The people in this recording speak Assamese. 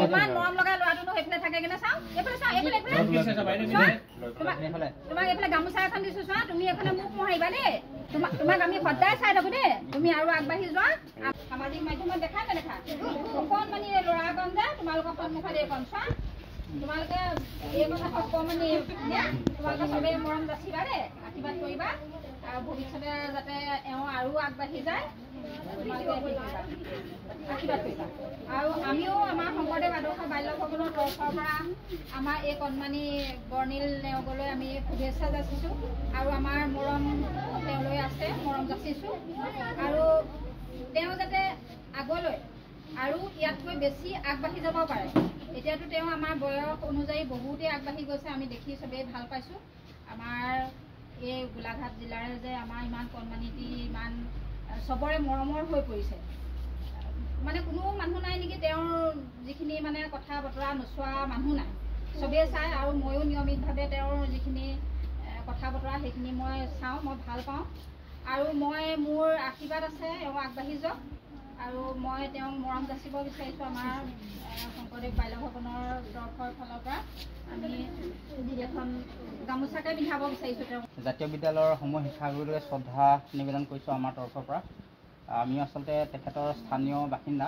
ইমান মৰম লগা ল'ৰাটোনো সেইফালে থাকে কেনে চাওঁ এইফালে চাওঁ এইফালে তোমাক এইফালে গামোচা এখন দিছোঁ চোৱা তুমি এইফালে মোক মোহাৰিবা দেই তোমাক আমি সদায় চাই থাকোঁ দেই তুমি আৰু আগবাঢ়ি যোৱা সামাজিক মাধ্যমত দেখা নেদেখা অকণমানি ল'ৰাকণ যে তোমালোকৰ সন্মুখত এইকণ চোৱা তোমালোকে এই কথা অকণমানি তোমালোকে চবেই মৰম যাচিবা দেই আশীৰ্বাদ কৰিবা আৰু ভৱিষ্যতে যাতে এওঁ আৰু আগবাঢ়ি যায় তোমালোকে আশীৰ্বাদ কৰিবা আৰু আমিও আমাৰ শংকৰদেৱ আদৰ্শ বাল্য ভৱনৰ তৰফৰ পৰা আমাৰ এই কণমানি বৰ্ণিল নেওগলৈ আমি শুভেচ্ছা যাচিছোঁ আৰু আমাৰ মৰম তেওঁলৈ আছে মৰম যাচিছোঁ আৰু তেওঁ যাতে আগলৈ আৰু ইয়াতকৈ বেছি আগবাঢ়ি যাব পাৰে এতিয়াতো তেওঁ আমাৰ বয়স অনুযায়ী বহুতেই আগবাঢ়ি গৈছে আমি দেখি চবেই ভাল পাইছোঁ আমাৰ এই গোলাঘাট জিলাৰ যে আমাৰ ইমান কণমানিটি ইমান চবৰে মৰমৰ হৈ পৰিছে মানে কোনো মানুহ নাই নেকি তেওঁৰ যিখিনি মানে কথা বতৰা নোচোৱা মানুহ নাই চবেই চায় আৰু ময়ো নিয়মিতভাৱে তেওঁৰ যিখিনি কথা বতৰা সেইখিনি মই চাওঁ মই ভাল পাওঁ আৰু মই মোৰ আশীৰ্বাদ আছে এওঁ আগবাঢ়ি যাওক আৰু মই তেওঁক মৰম যাচিব বিচাৰিছোঁ আমাৰ শংকৰদেৱ বাল্য ভৱনৰ তৰফৰ ফালৰ পৰা আমি এখন গামোচাকে পিন্ধাব বিচাৰিছোঁ তেওঁক জাতীয় বিদ্যালয়ৰ সমূহ শিক্ষাগুৰুলৈ শ্ৰদ্ধা নিবেদন কৰিছোঁ আমাৰ তৰফৰ পৰা আমি আচলতে তেখেতৰ স্থানীয় বাসিন্দা